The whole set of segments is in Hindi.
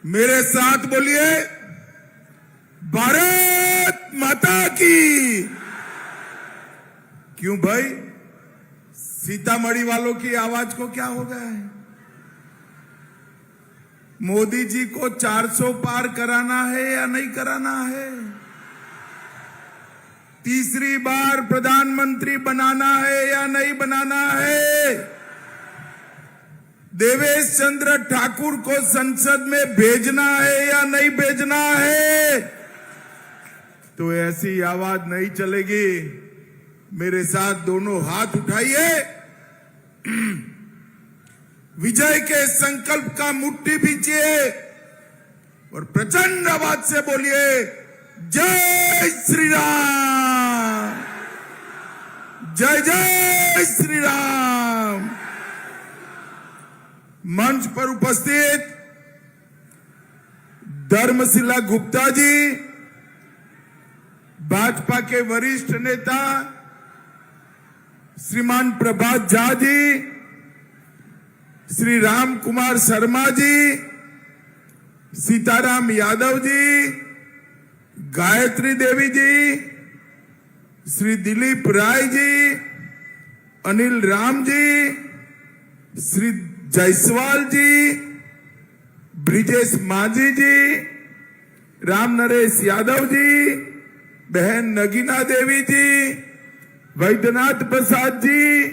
मेरे साथ बोलिए, भारत माता की। क्यों भाई, सीतामढ़ी वालों की आवाज को क्या हो गया है? मोदी जी को 400 पार कराना है या नहीं कराना है? तीसरी बार प्रधानमंत्री बनाना है या नहीं बनाना है? देवेश चंद्र ठाकुर को संसद में भेजना है या नहीं भेजना है? तो ऐसी आवाज नहीं चलेगी। मेरे साथ दोनों हाथ उठाइए, विजय के संकल्प का मुट्ठी भींचिए और प्रचंड आवाज से बोलिए, जय श्री राम, जय जय श्री राम। मंच पर उपस्थित धर्मशिला गुप्ता जी, भाजपा के वरिष्ठ नेता श्रीमान प्रभात झा जी, श्री राम कुमार शर्मा जी, सीताराम यादव जी, गायत्री देवी जी, श्री दिलीप राय जी, अनिल राम जी, श्री जायसवाल जी, ब्रिजेश माझी जी, राम नरेश यादव जी, बहन नगीना देवी जी, वैद्यनाथ प्रसाद जी,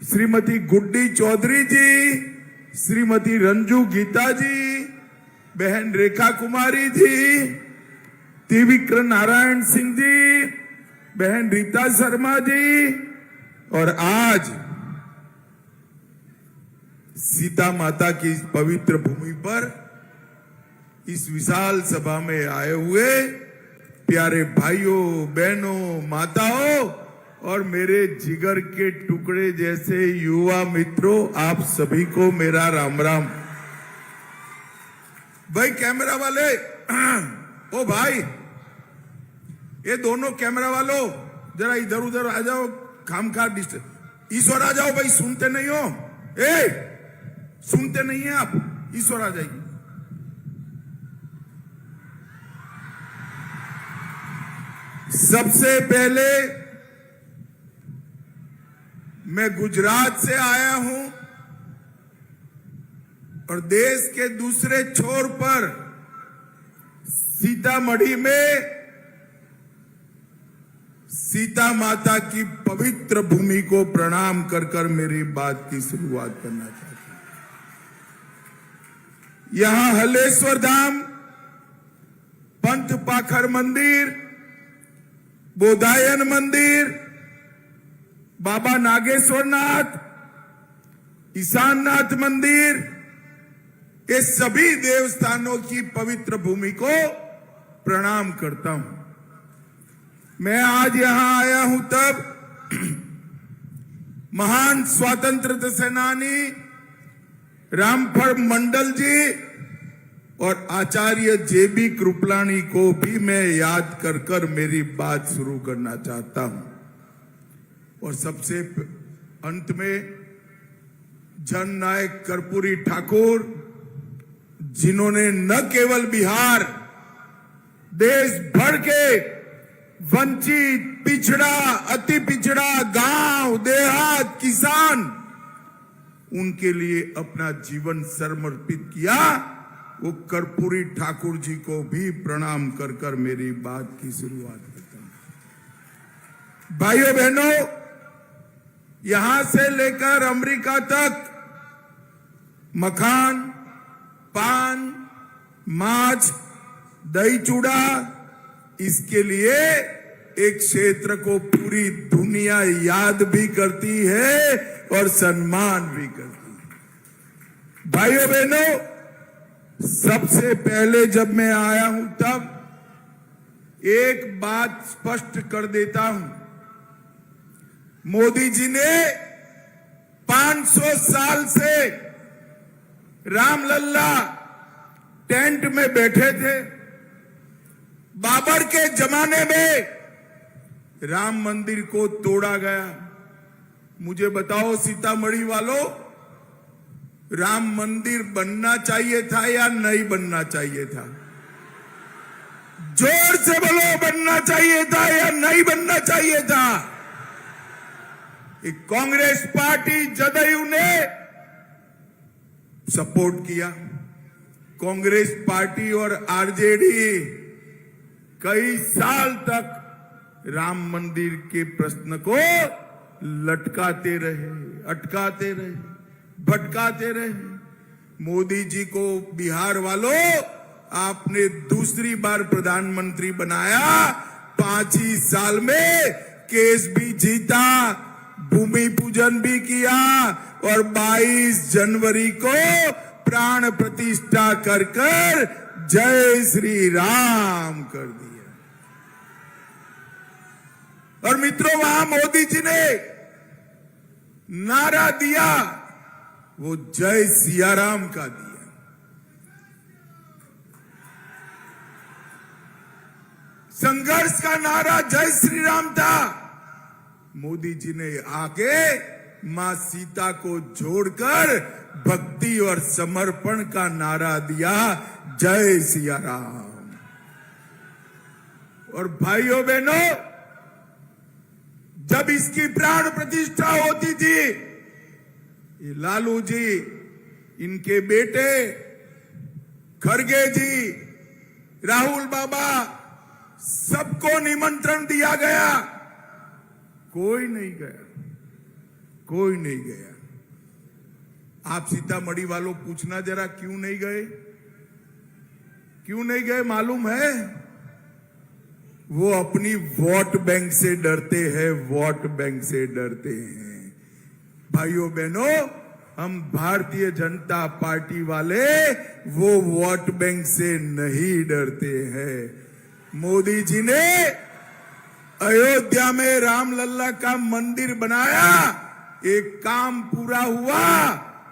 श्रीमती गुड्डी चौधरी जी, श्रीमती रंजू गीता जी, बहन रेखा कुमारी जी, त्रिविक्रम नारायण सिंह जी, बहन रीता शर्मा जी, और आज सीता माता की इस पवित्र भूमि पर इस विशाल सभा में आए हुए प्यारे भाइयों, बहनों, माताओं और मेरे जिगर के टुकड़े जैसे युवा मित्रों, आप सभी को मेरा राम राम। भाई कैमरा वाले, ओ भाई, ये दोनों कैमरा वालों जरा इधर उधर आ जाओ, खामखा डिस्टर्ब। ईश्वर आ जाओ भाई, सुनते नहीं हो? सुनते नहीं है आप? ईश्वर आ जाइए। सबसे पहले मैं गुजरात से आया हूं और देश के दूसरे छोर पर सीतामढ़ी में सीता माता की पवित्र भूमि को प्रणाम कर कर मेरी बात की शुरुआत करना चाहता हूं। यहां हलेश्वर धाम, पंथ पाखर मंदिर, बोधायन मंदिर, बाबा नागेश्वरनाथ, ईशाननाथ मंदिर, ये सभी देवस्थानों की पवित्र भूमि को प्रणाम करता हूं। मैं आज यहां आया हूं तब महान स्वतंत्रता सेनानी रामफल मंडल जी और आचार्य जेबी कृपलानी को भी मैं याद कर कर मेरी बात शुरू करना चाहता हूं। और सबसे अंत में जननायक कर्पूरी ठाकुर, जिन्होंने न केवल बिहार, देश भर के वंचित, पिछड़ा, अति पिछड़ा, गांव, देहात, किसान, उनके लिए अपना जीवन समर्पित किया, वो कर्पूरी ठाकुर जी को भी प्रणाम कर कर मेरी बात की शुरुआत करता हूं। भाइयों बहनों, यहां से लेकर अमेरिका तक मखान, पान, माछ, दही चूड़ा, इसके लिए एक क्षेत्र को पूरी दुनिया याद भी करती है और सम्मान भी करती है। भाइयों बहनों, सबसे पहले जब मैं आया हूं तब एक बात स्पष्ट कर देता हूं। मोदी जी ने 500 साल से रामलल्ला टेंट में बैठे थे। बाबर के जमाने में राम मंदिर को तोड़ा गया। मुझे बताओ सीतामढ़ी वालों, राम मंदिर बनना चाहिए था या नहीं बनना चाहिए था? जोर से बोलो, बनना चाहिए था या नहीं बनना चाहिए था? कांग्रेस पार्टी जदयू ने सपोर्ट किया। कांग्रेस पार्टी और आरजेडी कई साल तक राम मंदिर के प्रश्न को लटकाते रहे, अटकाते रहे, भटकाते रहे। मोदी जी को बिहार वालों आपने दूसरी बार प्रधानमंत्री बनाया, 5 ही साल में केस भी जीता, भूमि पूजन भी किया और 22 जनवरी को प्राण प्रतिष्ठा कर जय श्री राम कर दिया। और मित्रों, वहां मोदी जी ने नारा दिया, वो जय सियाराम का दिया। संघर्ष का नारा जय श्री राम था। मोदी जी ने आगे मां सीता को जोड़कर भक्ति और समर्पण का नारा दिया, जय सिया राम। और भाइयों बहनों, जब इसकी प्राण प्रतिष्ठा होती थी, ये लालू जी, इनके बेटे खड़गे जी, राहुल बाबा, सबको निमंत्रण दिया गया, कोई नहीं गया, कोई नहीं गया। आप सीतामढ़ी वालों पूछना जरा, क्यों नहीं गए? क्यों नहीं गए मालूम है? वो अपनी वोट बैंक से डरते हैं, वोट बैंक से डरते हैं। भाइयों बहनों, हम भारतीय जनता पार्टी वाले वो वोट बैंक से नहीं डरते हैं। मोदी जी ने अयोध्या में रामलला का मंदिर बनाया, एक काम पूरा हुआ,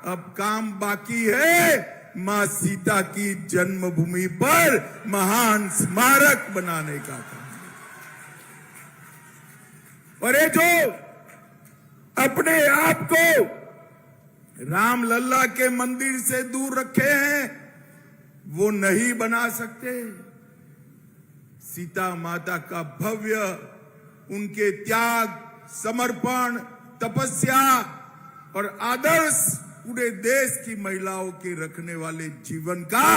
अब काम बाकी है मां सीता की जन्मभूमि पर महान स्मारक बनाने का काम। और ये जो अपने आप को रामलला के मंदिर से दूर रखे हैं, वो नहीं बना सकते। सीता माता का भव्य, उनके त्याग, समर्पण, तपस्या और आदर्श पूरे देश की महिलाओं के रखने वाले जीवन का,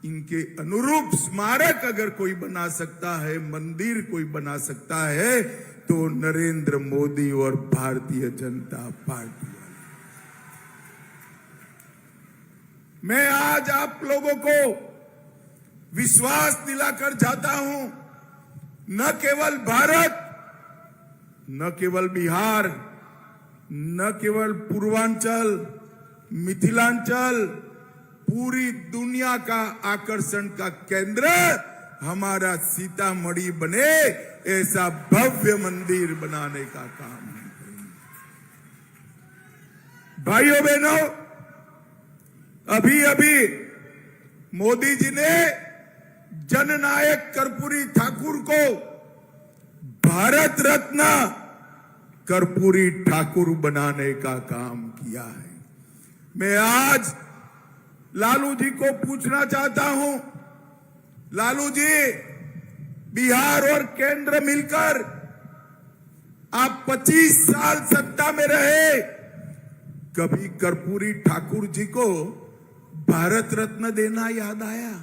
इनके अनुरूप स्मारक अगर कोई बना सकता है, मंदिर कोई बना सकता है, तो नरेंद्र मोदी और भारतीय जनता पार्टी। मैं आज आप लोगों को विश्वास दिलाकर जाता हूं, न केवल भारत, न केवल बिहार, न केवल पूर्वांचल, मिथिलांचल, पूरी दुनिया का आकर्षण का केंद्र हमारा सीतामढ़ी बने, ऐसा भव्य मंदिर बनाने का काम है। भाइयों बहनों, अभी अभी मोदी जी ने जननायक कर्पूरी ठाकुर को भारत रत्न कर्पूरी ठाकुर बनाने का काम किया है। मैं आज लालू जी को पूछना चाहता हूं, लालू जी, बिहार और केंद्र मिलकर आप 25 साल सत्ता में रहे, कभी कर्पूरी ठाकुर जी को भारत रत्न देना याद आया?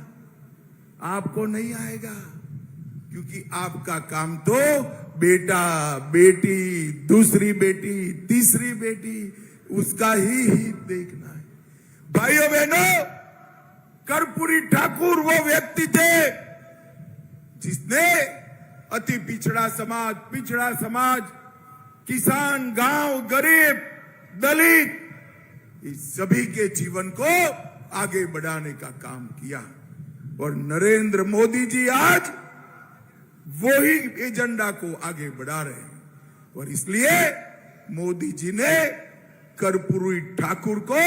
आपको नहीं आएगा, क्योंकि आपका काम तो बेटा, बेटी, दूसरी बेटी, तीसरी बेटी, उसका ही हित देखना है। भाइयों बहनों, कर्पूरी ठाकुर वो व्यक्ति थे जिसने अति पिछड़ा समाज, किसान, गांव, गरीब, दलित, इस सभी के जीवन को आगे बढ़ाने का काम किया। और नरेंद्र मोदी जी आज वही एजेंडा को आगे बढ़ा रहे हैं। और इसलिए मोदी जी ने कर्पूरी ठाकुर को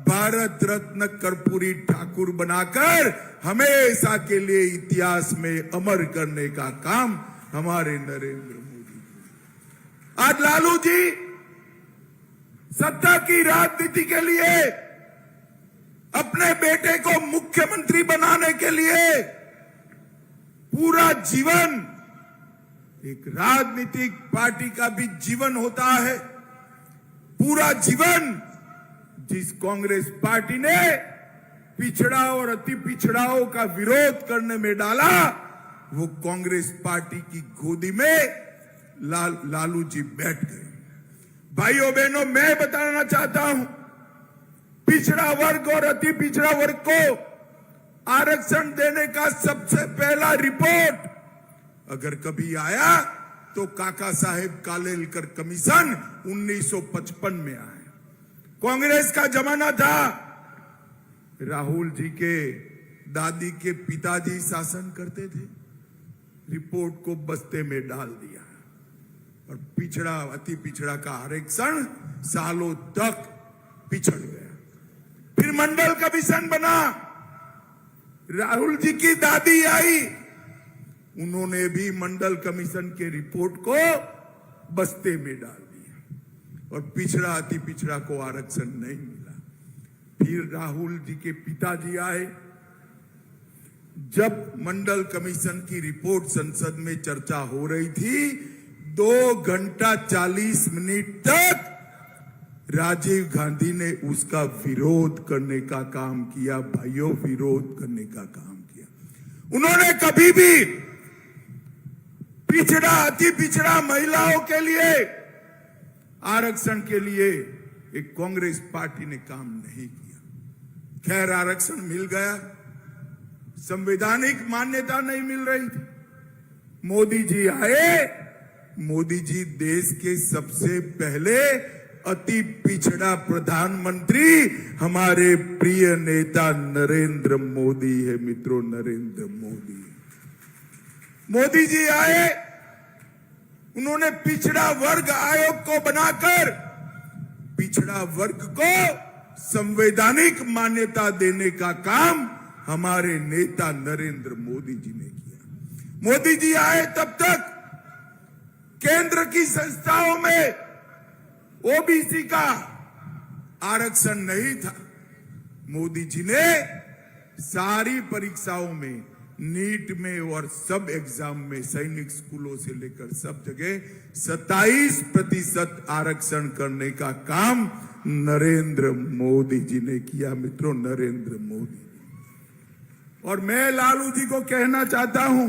भारत रत्न कर्पूरी ठाकुर बनाकर हमेशा के लिए इतिहास में अमर करने का काम हमारे नरेंद्र मोदी जी। आज लालू जी सत्ता की राजनीति के लिए, अपने बेटे को मुख्यमंत्री बनाने के लिए पूरा जीवन, एक राजनीतिक पार्टी का भी जीवन होता है, पूरा जीवन जिस कांग्रेस पार्टी ने पिछड़ा और अति पिछड़ाओं का विरोध करने में डाला, वो कांग्रेस पार्टी की गोदी में लालू जी बैठ गए। भाइयों बहनों, मैं बताना चाहता हूं, पिछड़ा वर्ग और अति पिछड़ा वर्ग को आरक्षण देने का सबसे पहला रिपोर्ट अगर कभी आया तो काका साहेब कालेलकर कमीशन 1955 में आया। कांग्रेस का जमाना था, राहुल जी के दादी के पिताजी शासन करते थे, रिपोर्ट को बस्ते में डाल दिया और पिछड़ा अति पिछड़ा का आरक्षण सालों तक पिछड़ गया। फिर मंडल कमीशन बना, राहुल जी की दादी आई, उन्होंने भी मंडल कमीशन के रिपोर्ट को बस्ते में डाल दिया और पिछड़ा अति पिछड़ा को आरक्षण नहीं मिला। फिर राहुल जी के पिताजी आए, जब मंडल कमीशन की रिपोर्ट संसद में चर्चा हो रही थी, 2 घंटा 40 मिनट तक राजीव गांधी ने उसका विरोध करने का काम किया। भाइयों, विरोध करने का काम किया। उन्होंने कभी भी पिछड़ा अति पिछड़ा महिलाओं के लिए आरक्षण के लिए एक कांग्रेस पार्टी ने काम नहीं किया। खैर, आरक्षण मिल गया, संवैधानिक मान्यता नहीं मिल रही थी। मोदी जी आए, मोदी जी देश के सबसे पहले अति पिछड़ा प्रधानमंत्री हमारे प्रिय नेता नरेंद्र मोदी है। मित्रों, नरेंद्र मोदी, मोदी जी आए, उन्होंने पिछड़ा वर्ग आयोग को बनाकर पिछड़ा वर्ग को संवैधानिक मान्यता देने का काम हमारे नेता नरेंद्र मोदी जी ने किया। मोदी जी आए तब तक केंद्र की संस्थाओं में ओबीसी का आरक्षण नहीं था। मोदी जी ने सारी परीक्षाओं में, नीट में और सब एग्जाम में, सैनिक स्कूलों से लेकर सब जगह 27% आरक्षण करने का काम नरेंद्र मोदी जी ने किया। मित्रों, नरेंद्र मोदी। और मैं लालू जी को कहना चाहता हूं,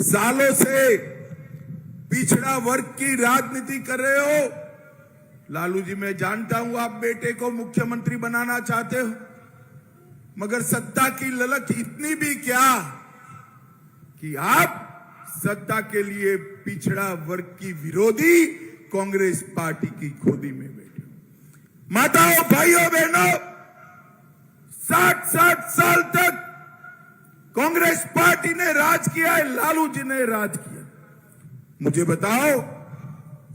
सालों से पिछड़ा वर्ग की राजनीति कर रहे हो। लालू जी, मैं जानता हूं आप बेटे को मुख्यमंत्री बनाना चाहते हो, मगर सत्ता की ललक इतनी भी क्या कि आप सत्ता के लिए पिछड़ा वर्ग की विरोधी कांग्रेस पार्टी की गोदी में बैठे हो। माताओं, भाइयों, बहनों, 60 साल तक कांग्रेस पार्टी ने राज किया है, लालू जी ने राज किया। मुझे बताओ,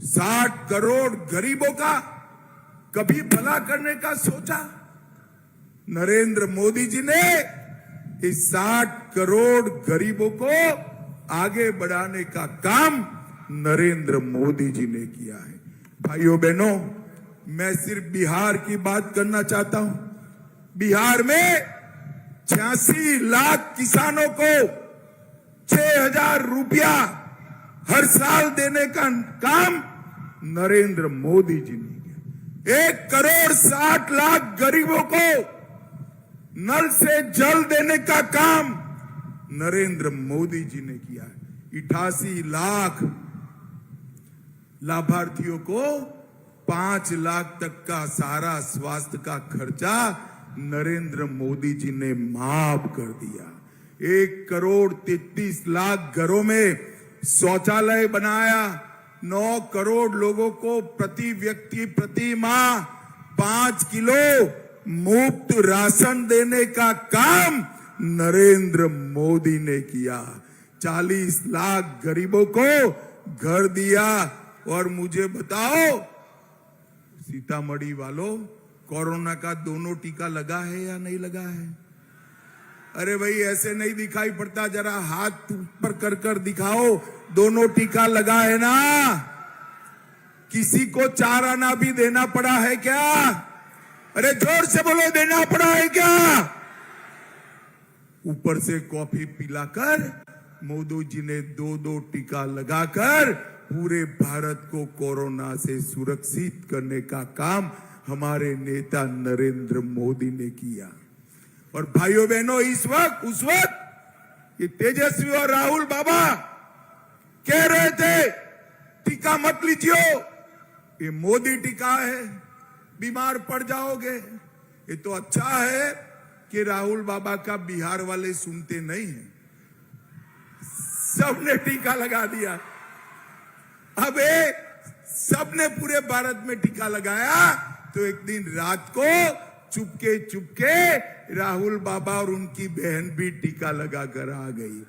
60 करोड़ गरीबों का कभी भला करने का सोचा? नरेंद्र मोदी जी ने इस 60 करोड़ गरीबों को आगे बढ़ाने का काम नरेंद्र मोदी जी ने किया है। भाइयों बहनों, मैं सिर्फ बिहार की बात करना चाहता हूं। बिहार में 86 लाख किसानों को 6,000 रुपया हर साल देने का काम नरेंद्र मोदी जी ने किया। 1 करोड़ 60 लाख गरीबों को नल से जल देने का काम नरेंद्र मोदी जी ने किया है। 88 लाख लाभार्थियों को 5 लाख तक का सारा स्वास्थ्य का खर्चा नरेंद्र मोदी जी ने माफ कर दिया। 1 करोड़ 33 लाख घरों में शौचालय बनाया। 9 करोड़ लोगों को प्रति व्यक्ति प्रति माह 5 किलो मुफ्त राशन देने का काम नरेंद्र मोदी ने किया। 40 लाख गरीबों को घर दिया। और मुझे बताओ, सीतामढ़ी वालों, कोरोना का दोनों टीका लगा है या नहीं लगा है? अरे भाई, ऐसे नहीं दिखाई पड़ता, जरा हाथ ऊपर कर कर दिखाओ, दोनों टीका लगा है ना? किसी को 4 आना भी देना पड़ा है क्या? अरे जोर से बोलो, देना पड़ा है क्या? ऊपर से कॉफी पिलाकर मोदी जी ने 2-2 टीका लगाकर पूरे भारत को कोरोना से सुरक्षित करने का काम हमारे नेता नरेंद्र मोदी ने किया। और भाइयों बहनों, उस वक्त ये तेजस्वी और राहुल बाबा कह रहे थे टीका मत लीजिए, ये मोदी टीका है, बीमार पड़ जाओगे। ये तो अच्छा है कि राहुल बाबा का बिहार वाले सुनते नहीं हैं, सबने टीका लगा दिया। अब सबने पूरे भारत में टीका लगाया तो एक दिन रात को चुपके चुपके राहुल बाबा और उनकी बहन भी टीका लगाकर आ गई।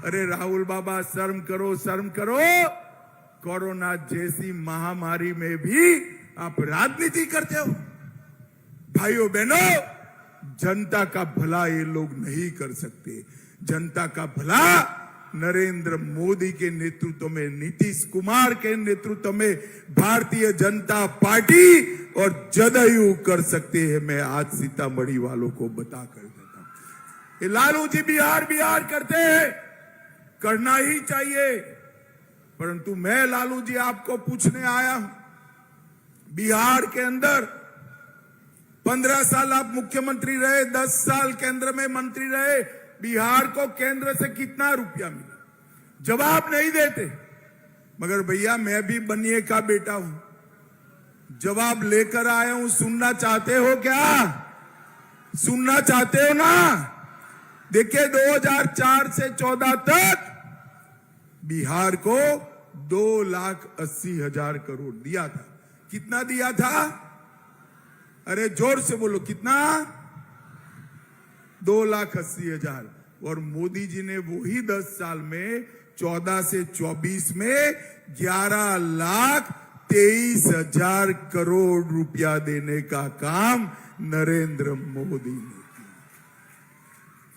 अरे राहुल बाबा, शर्म करो, शर्म करो। कोरोना जैसी महामारी में भी आप राजनीति करते हो। भाइयों बहनों, जनता का भला ये लोग नहीं कर सकते। जनता का भला नरेंद्र मोदी के नेतृत्व में, नीतीश कुमार के नेतृत्व में भारतीय जनता पार्टी और जदयू कर सकते हैं। मैं आज सीतामढ़ी वालों को बता कर देता हूं, ये लालू जी बिहार करते हैं, करना ही चाहिए। परंतु मैं लालू जी आपको पूछने आया हूं, बिहार के अंदर 15 साल आप मुख्यमंत्री रहे, 10 साल केंद्र में मंत्री रहे, बिहार को केंद्र से कितना रुपया मिला? जवाब नहीं देते। मगर भैया, मैं भी बनिए का बेटा हूं, जवाब लेकर आया हूं। सुनना चाहते हो क्या? सुनना चाहते हो ना? देखिए, 2004 से 14 तक बिहार को 2,80,000 करोड़ दिया था। कितना दिया था? अरे जोर से बोलो, कितना? 2,80,000। और मोदी जी ने वही 10 साल में 14 से 24 में 11,23,000 करोड़ रुपया देने का काम नरेंद्र मोदी ने किया।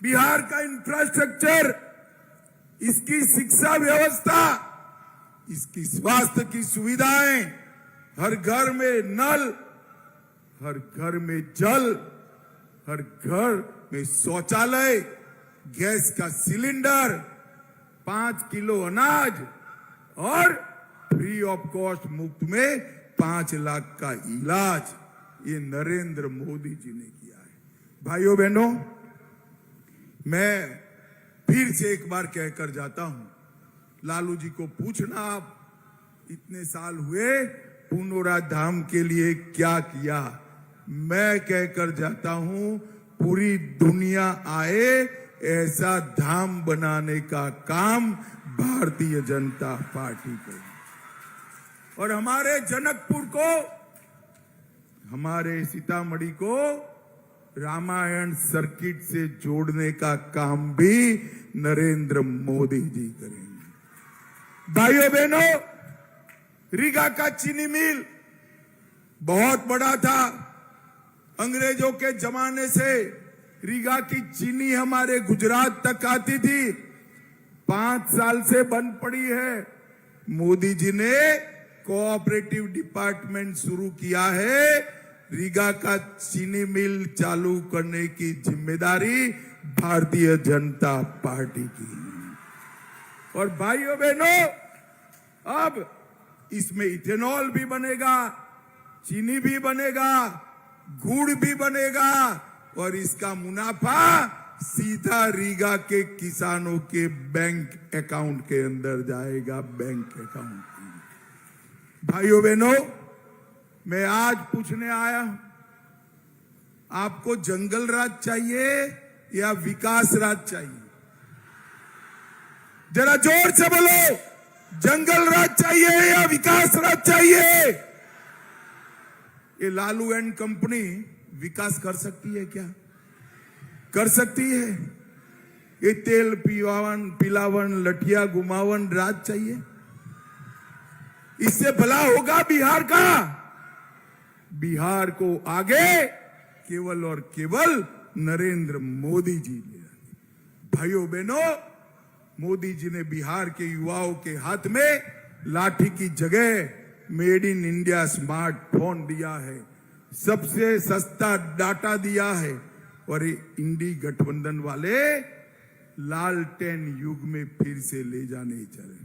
बिहार का इंफ्रास्ट्रक्चर, इसकी शिक्षा व्यवस्था, इसकी स्वास्थ्य की सुविधाएं, हर घर में नल, हर घर में जल, हर घर में शौचालय, गैस का सिलेंडर, 5 किलो अनाज और फ्री ऑफ कॉस्ट मुफ्त में 5 लाख का इलाज, ये नरेंद्र मोदी जी ने किया है। भाइयों बहनों, मैं फिर से एक बार कहकर जाता हूं, लालू जी को पूछना, आप इतने साल हुए पुनौरा धाम के लिए क्या किया? मैं कहकर जाता हूं, पूरी दुनिया आए ऐसा धाम बनाने का काम भारतीय जनता पार्टी को, और हमारे जनकपुर को, हमारे सीतामढ़ी को रामायण सर्किट से जोड़ने का काम भी नरेंद्र मोदी जी करेंगे। भाइयों बहनों, रीगा का चीनी मिल बहुत बड़ा था। अंग्रेजों के जमाने से रीगा की चीनी हमारे गुजरात तक आती थी, 5 साल से बंद पड़ी है। मोदी जी ने कोऑपरेटिव डिपार्टमेंट शुरू किया है, रीगा का चीनी मिल चालू करने की जिम्मेदारी भारतीय जनता पार्टी की। और भाइयों बहनों, अब इसमें इथेनॉल भी बनेगा, चीनी भी बनेगा, गुड़ भी बनेगा, और इसका मुनाफा सीधा रीगा के किसानों के बैंक अकाउंट के अंदर जाएगा, बैंक अकाउंट। भाइयों बहनों, मैं आज पूछने आया हूं, आपको जंगल राज चाहिए या विकास राज चाहिए? जरा जोर से बोलो, जंगल राज चाहिए या विकास राज चाहिए? ये लालू एंड कंपनी विकास कर सकती है क्या? कर सकती है? ये तेल पिलावन लठिया घुमावन राज चाहिए? इससे भला होगा बिहार का? बिहार को आगे केवल और केवल नरेंद्र मोदी जी ने। भाइयों बहनों, मोदी जी ने बिहार के युवाओं के हाथ में लाठी की जगह मेड इन इंडिया स्मार्टफोन दिया है, सबसे सस्ता डाटा दिया है। और ये इंडी गठबंधन वाले लालटेन युग में फिर से ले जाने चले।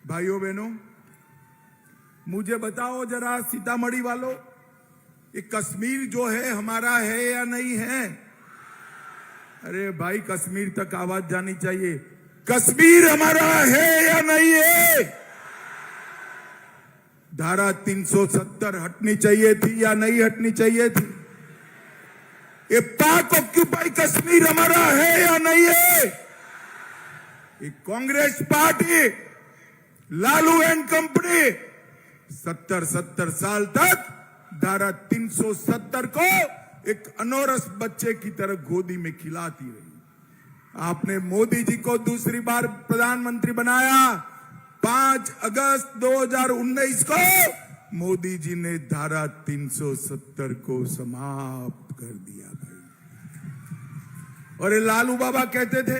भाइयों बहनों, मुझे बताओ जरा सीतामढ़ी वालों, ये कश्मीर जो है हमारा है या नहीं है? अरे भाई, कश्मीर तक आवाज जानी चाहिए। कश्मीर हमारा है या नहीं है? धारा 370 हटनी चाहिए थी या नहीं हटनी चाहिए थी? ये पाक ऑक्यूपाई कश्मीर हमारा है या नहीं है? ये Congress party, Lalu and company 70 साल तक धारा 370 को एक अनोरस बच्चे की तरह गोदी में खिलाती रही। आपने मोदी जी को दूसरी बार प्रधानमंत्री बनाया 5 अगस्त 2019 को। मोदी जी ने धारा 370 को समाप्त कर दिया भाई। और ये लालू बाबा कहते थे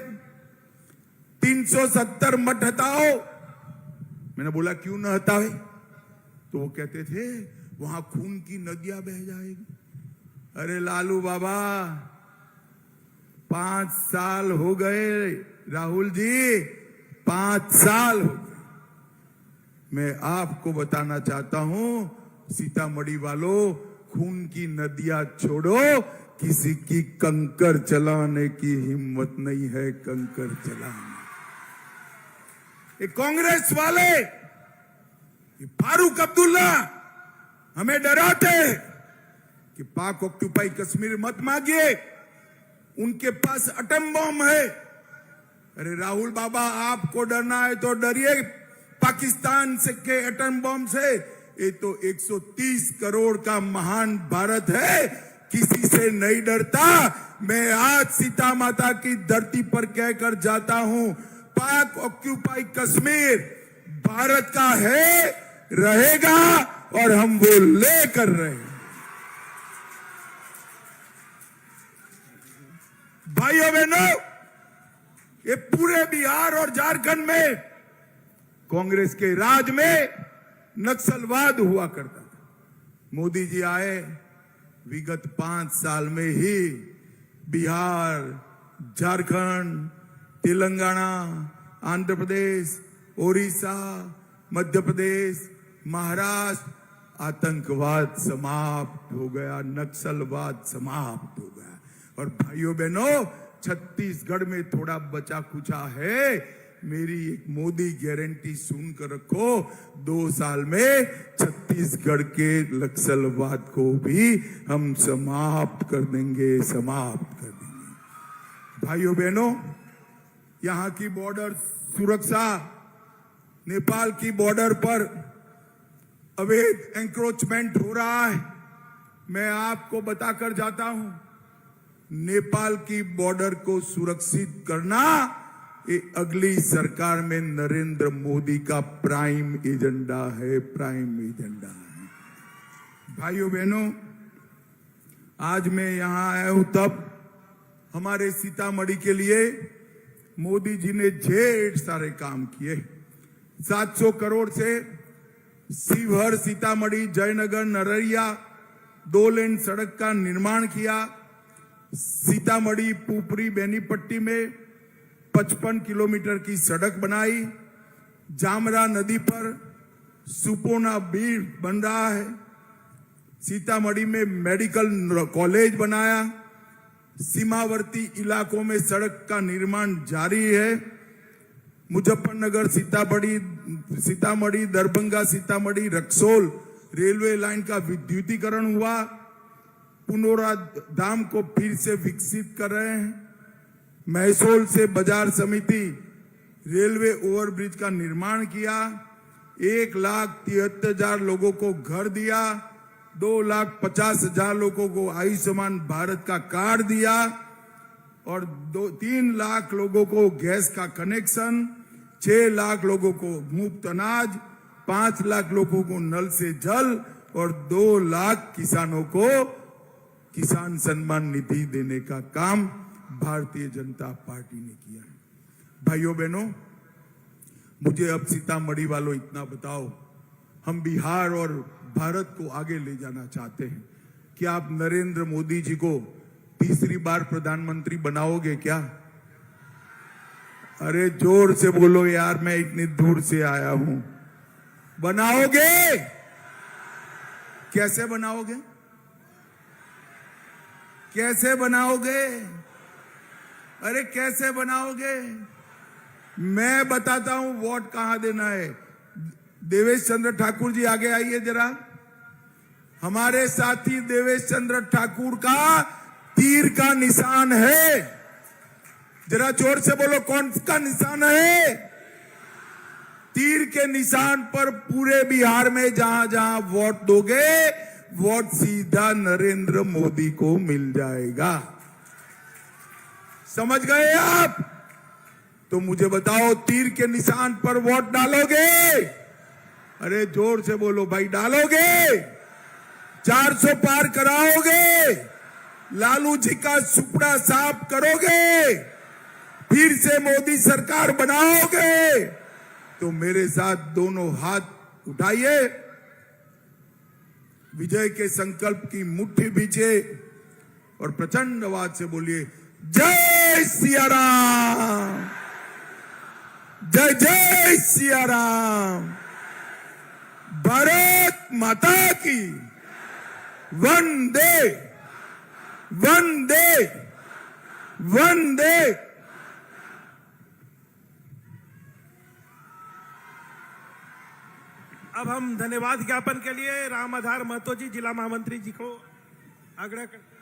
370 मत हटाओ। मैंने बोला क्यों न हटाए? तो वो कहते थे वहां खून की नदियां बह जाएगी। अरे लालू बाबा, 5 साल हो गए राहुल जी, 5 साल हो गए। मैं आपको बताना चाहता हूं, सीतामढ़ी वालों, खून की नदियां छोड़ो, किसी की कंकर चलाने की हिम्मत नहीं है। कंकर चलाने ये कांग्रेस वाले, ये फारूक अब्दुल्ला हमें डराते हैं कि पाक ऑक्यूपाई कश्मीर मत मांगिए, उनके पास एटम बम है। अरे राहुल बाबा, आपको डरना है तो डरिए पाकिस्तान से के एटम बम से। ये तो 130 करोड़ का महान भारत है, किसी से नहीं डरता। मैं आज सीता माता की धरती पर कहकर जाता हूं, पाक ऑक्यूपाई कश्मीर भारत का है, रहेगा, और हम वो लेकर रहे। भाइयों बहनों, ये पूरे बिहार और झारखंड में कांग्रेस के राज में नक्सलवाद हुआ करता था। मोदी जी आए, विगत 5 साल में ही बिहार, झारखंड, तेलंगाना, आंध्र प्रदेश, ओडिशा, मध्य प्रदेश, महाराष्ट्र, आतंकवाद समाप्त हो गया, नक्सलवाद समाप्त हो गया। और भाइयों बहनों, छत्तीसगढ़ में थोड़ा बचा कुचा है। मेरी एक मोदी गारंटी सुनकर रखो, 2 साल में छत्तीसगढ़ के नक्सलवाद को भी हम समाप्त कर देंगे, समाप्त कर देंगे। भाइयों बहनों, यहां की बॉर्डर सुरक्षा, नेपाल की बॉर्डर पर अवैध एंक्रोचमेंट हो रहा है। मैं आपको बताकर जाता हूं, नेपाल की बॉर्डर को सुरक्षित करना ये अगली सरकार में नरेंद्र मोदी का प्राइम एजेंडा है, प्राइम एजेंडा है। भाइयों बहनों, आज मैं यहां आया हूं तब हमारे सीतामढ़ी के लिए मोदी जी ने ढेर सारे काम किए। 700 करोड़ से शिवहर, सीतामढ़ी, जयनगर, नरैया 2 लेन सड़क का निर्माण किया। सीतामढ़ी पुपरी बेनीपट्टी में 55 किलोमीटर की सड़क बनाई। जामरा नदी पर सुपोना ब्रिज बन रहा है। सीतामढ़ी में मेडिकल कॉलेज बनाया। सीमावर्ती इलाकों में सड़क का निर्माण जारी है। मुजफ्फरनगर, सीतामढ़ी, दरभंगा, सीतामढ़ी, रक्सौल रेलवे लाइन का विद्युतीकरण हुआ। पुनौरा धाम को फिर से विकसित कर रहे हैं। महसौल से बाजार समिति रेलवे ओवरब्रिज का निर्माण किया। 1,73,000 लोगों को घर दिया। 2,50,000 लोगों को आयुष्मान भारत का कार्ड दिया और 3 लाख लोगों को गैस का कनेक्शन, 6 लाख लोगों को मुफ्त अनाज, 5 लाख लोगों को नल से जल और 2 लाख किसानों को किसान सम्मान निधि देने का काम भारतीय जनता पार्टी ने किया है। भाइयों बहनों, मुझे अब सीतामढ़ी वालों इतना बताओ, हम बिहार और भारत को आगे ले जाना चाहते हैं। क्या आप नरेंद्र मोदी जी को तीसरी बार प्रधानमंत्री बनाओगे क्या? अरे जोर से बोलो यार, मैं इतनी दूर से आया हूं। बनाओगे? कैसे बनाओगे? कैसे बनाओगे? अरे कैसे बनाओगे? मैं बताता हूं वोट कहां देना है। देवेश चंद्र ठाकुर जी आगे आइए जरा। हमारे साथी देवेश चंद्र ठाकुर का तीर का निशान है। जरा जोर से बोलो, कौन का निशान है? तीर के निशान पर पूरे बिहार में जहां जहां वोट दोगे, वोट सीधा नरेंद्र मोदी को मिल जाएगा। समझ गए आप? तो मुझे बताओ, तीर के निशान पर वोट डालोगे? अरे जोर से बोलो भाई, डालोगे? 400 पार कराओगे? लालू जी का सुपड़ा साफ करोगे? फिर से मोदी सरकार बनाओगे? तो मेरे साथ दोनों हाथ उठाइए, विजय के संकल्प की मुट्ठी भींचे और प्रचंड आवाज से बोलिए, जय सिया राम, जय जय सिया राम, भारत माता की, वंदे वंदे वंदे। अब हम धन्यवाद ज्ञापन के लिए राम आधार महतो जी, जिला महामंत्री जी को आग्रह करते हैं।